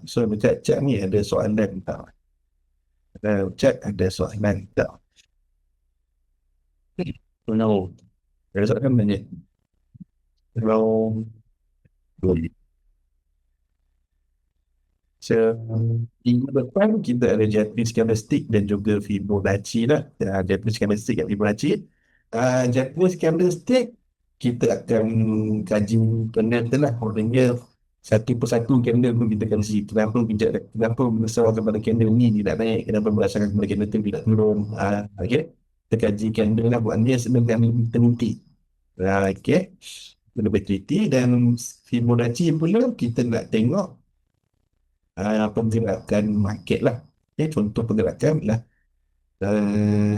so dekat chat ni ada soalan tak? Chat ada soalan tak? No. Ada soalan mana? Kalau so, minggu depan kita ada Japanese candlestick dan juga Fibonacci lah. Japanese candlestick dan Fibonacci. Japanese candlestick kita akan kaji benda lah. Orangnya satu persatu candle pun kita kaji. Kenapa berdasarkan kepada candle ni tidak naik, kenapa berdasarkan kepada candle tu tidak turun. Okay, kita kaji candle lah, buatnya sedang teliti. Okay, lebih teliti. Dan Fibonacci pula kita nak tengok pergerakan market lah. Okay, contoh pergerakan lah uh,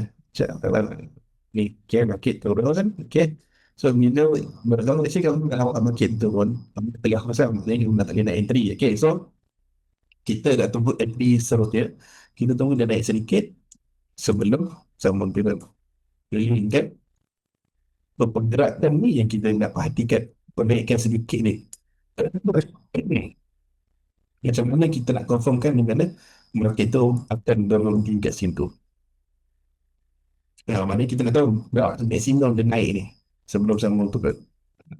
ni okay, market turun kan. Okay, so bila berlaku let's say kalau market turun, tengah pasal ni kita tak nak entry. Okay, so kita dah tunggu entry seterusnya, kita tunggu dia naik sedikit sebelum sama kita kan. Pergerakan ni yang kita nak perhatikan, penaikan sedikit ni. Macam mana kita nak confirmkan di mana market tu akan dorong di kat situ. Maknanya kita nak tahu berapa maksimum dia naik ni sebelum sama tu.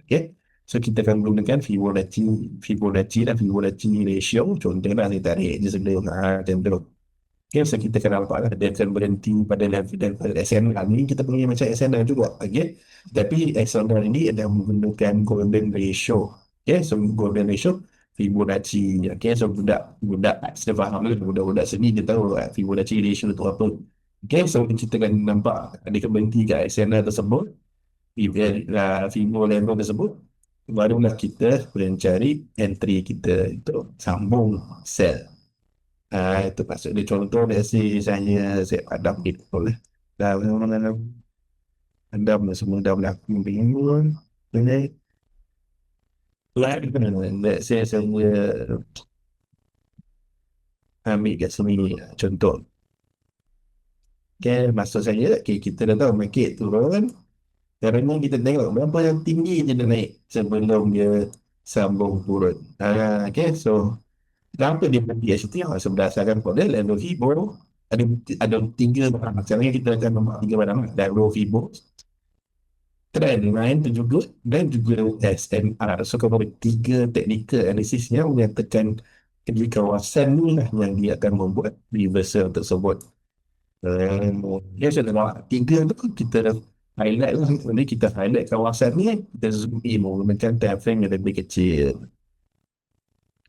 Okay, so kita akan gunakan Fibonacci dan Fibonacci ratio. Contohnya ni tarik je sebelum macam tu. Okay, so kita akan nampak lah dia akan berhenti pada level SNR ni. Kita punya macam SNR juga. Okay, tapi SNR ini ada menggunakan golden ratio. Okay, so golden ratio Fibonacci. Okay, so budak saya faham lah, budak-budak seni dia tahu Fibonacci ratio tu apa. Okay, so kita akan nampak ada berhenti kat SNR tersebut, Fibo level tersebut, barulah kita boleh cari entry kita itu sambung sell. Itu maksud dia. Contoh saya padam gitu boleh. Dah padam semua dah berlaku bingung. Ini let's say semua Ambil kat sini contoh. Okay, maksud saya, okay, kita dah tahu market turun. Sekarang ni kita tengok berapa yang tinggi je dia naik sebelum dia sambung turun. Okay, so kenapa dia berhenti kat situ? Berdasarkan pada level Fibo, ada ada tiga barang. Sekarang ni kita akan nampak tiga barang. Level Fibo, trend line tu juga, dan juga SMR. So kalau tiga technical analysis yang menyatakan di kawasan ni lah yang dia akan membuat reversal tersebut. Ya, so dalam tiga tu kita dah highlight lah. Nanti kita highlight kawasan ni, kita zoom in menggunakan time frame yang lebih kecil.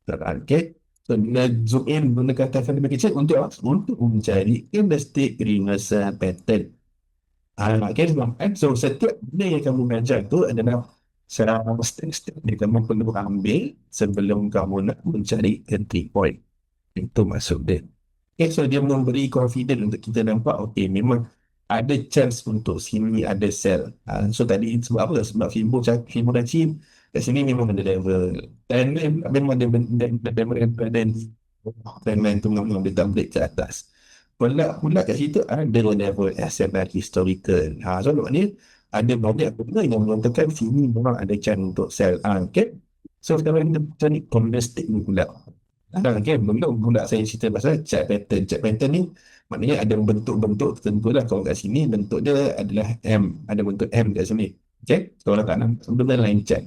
Okay. So, bila zoom in menggunakan time frame lebih kecil untuk apa? Untuk mencari candlestick reversal pattern. Okay, sebab kan? So, setiap benda yang kamu belajar tu adalah step-step yang kamu perlu ambil sebelum kamu nak mencari entry point. Itu maksud dia. Okay, so dia memberi confidence untuk kita nampak, okay, memang ada chance untuk sini ada sell. So tadi sebab apa? Sebab Fibonacci kat sini memang ada level. Dan memang ada trendline tu memang dia tak break ke atas. Pula kat situ ada level SMR historical. So maknanya ada banyak benda yang mengatakan sini memang ada chance untuk sell. Okay? So sekarang kita cari candlestick ni pula. Okay, belum pula saya cerita pasal chart pattern. Chart pattern ni maknanya ada bentuk-bentuk tertentu lah. Kalau kat sini bentuk dia adalah M. Ada bentuk M kat sini. Okay, kalau tak nampak sebenarnya line chart.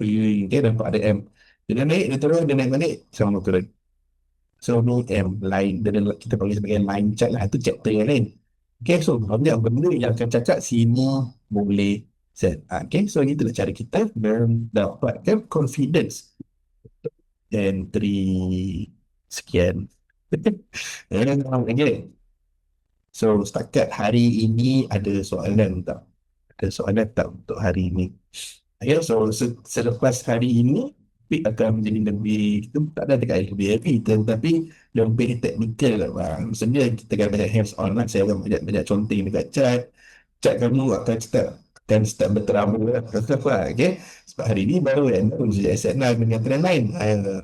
Okay, nampak ada M. Dia naik, dia turun, dia naik balik, sama turun. So ni M, line. Kita panggil sebagai line chart lah. Itu chapter yang lain. Okay, so banyak benda yang akan cakap sini boleh set. Okay, so itulah cara kita mendapatkan confidence entry sekian. Okay. So setakat hari ini ada soalan tak? Ada soalan tak untuk hari ini? Okay, so selepas hari ini topik akan menjadi lebih, itu tak ada dekat lebih heavy, tetapi lebih teknikal lah bang. Maksudnya kita akan banyak hands on lah. Saya akan banyak contoh dekat chat kamu akan start berterabur lah. Apa, okay? Sebab hari ni baru kan, baru je SNL dengan trend lain.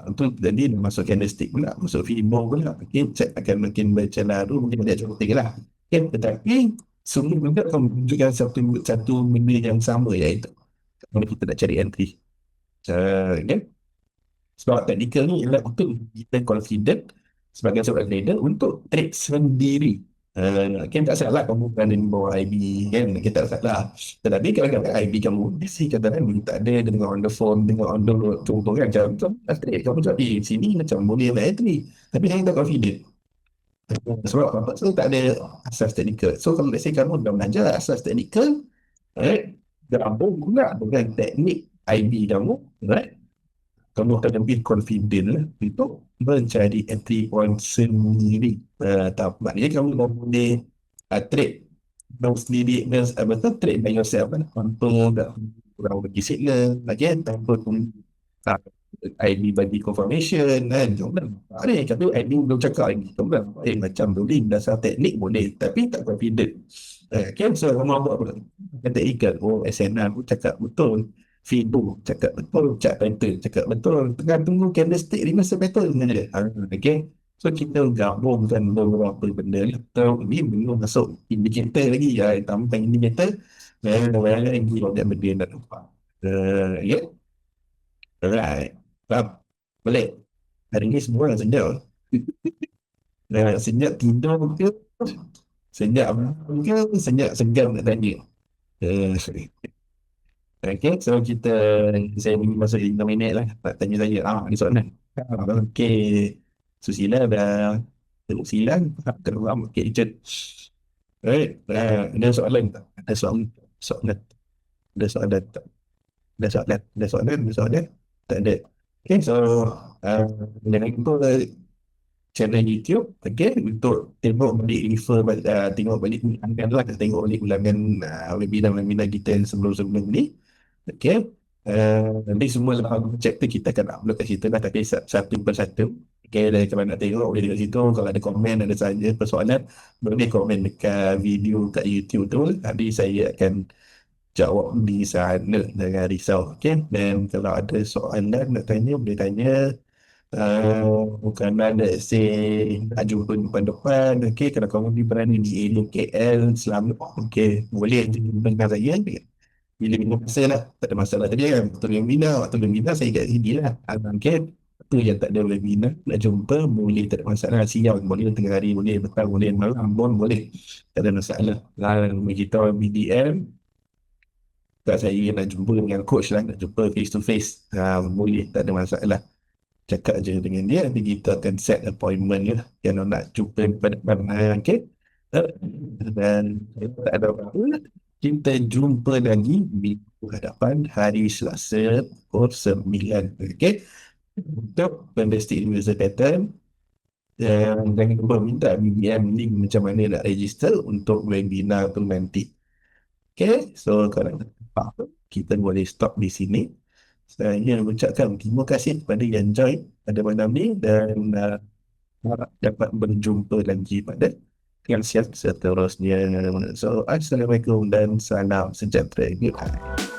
Itu jadi masuk candlestick pula, masuk Fibo pula. Okay, chat akan makin baca lalu, mungkin banyak contoh lah. Okay, tetapi semua benda akan menunjukkan satu benda yang sama, iaitu kalau kita nak cari entry. Okay? Sebab technical ni ialah untuk kita confident sebagai seorang trader untuk trade sendiri. Kan tak salah kamu berada di bawah IB kan, kita tak salah. Tetapi kadang-kadang IB kamu busy, kadang-kadang tak ada, dengar on the phone, dengar on the road, contoh kan macam trade kamu cakap sini macam boleh buat entry, tapi saya tak confident. Sebab apa? So tak ada asas technical. So kalau let's say kamu dah belajar asas technical, right, gabung pula dengan teknik IB kamu, right, kamu akan lebih confident lah untuk mencari entry point sendiri. Maknanya kamu dah boleh trade kamu sendiri, betul, trade by yourself kan, tanpa kurang bagi signal lagi kan, tanpa uh, ID bagi confirmation kan. Ada yang kata ID belum cakap lagi, macam ruling dasar teknik boleh tapi tak confident. Kan, so kamu buat apa? Kata ikan, SNR pun cakap betul, Fibo cakap betul, chart pattern cakap betul, tengah tunggu candlestick reversal pattern je. Okay, so kita gabungkan beberapa benda ni. Ni belum masuk indicator lagi, tambah indicator dan lagi banyak benda yang dah nampak. Yeah. Alright. Faham? Boleh. Hari ni semua orang senyap. Senyap tidur ke? Senyap makan ke? Senyap segan nak tanya. Sorry. Okay, so saya bagi masa 5 minit lah. Tak tanya saya. Ni soalan. Okay. Susila dah tengok silang. Kena faham. Okay, Richard. Right. Ada soalan tak? Ada soalan. Ada soalan tak? Ada soalan. Tak ada. Okay, so jangan lupa channel YouTube, okay, untuk tengok balik tengok balik ulangan lah, tengok balik ulangan webinar kita yang sebelum-sebelum ni. Okay, nanti semua chapter kita akan upload kat situ lah, tapi satu persatu. Okay, dan kalau nak tengok boleh dekat situ. Kalau ada komen, ada saja persoalan, boleh komen dekat video kat YouTube tu, nanti saya akan jawab di sana dengan risau. Okay, dan kalau ada soalan nak tanya, boleh tanya. Bukan ada say nak jumpa depan-depan. Okay, kalau kamu di berani di area KL selamat, okay, boleh jumpa dengan saya. Bila minum pasal lah, tak ada masalah tadi kan. Waktu webinar saya kat sini lah. Okay, tu yang tak ada webinar, nak jumpa boleh, tak ada masalah. Siang boleh, tengah hari boleh, petang boleh, malam pun boleh, tak ada masalah. Bagi tahu BDM kat saya nak jumpa dengan coach lah, nak jumpa face to face, boleh, tak ada masalah. Cakap je dengan dia, nanti kita akan set appointment ya, yang nak jumpa pada depan. Okay. Dan tak ada apa-apa, kita jumpa lagi minggu hadapan hari Selasa pukul 9. Okay. Untuk Fantastic User Pattern, dan jangan lupa minta BBM link macam mana nak register untuk webinar tu nanti. Okay, so kalau tak apa, kita boleh stop di sini. Saya ucapkan terima kasih kepada yang join pada malam ni, dan harap dapat berjumpa lagi pada yang siap seterusnya. So, Assalamualaikum dan salam sejahtera. Goodbye.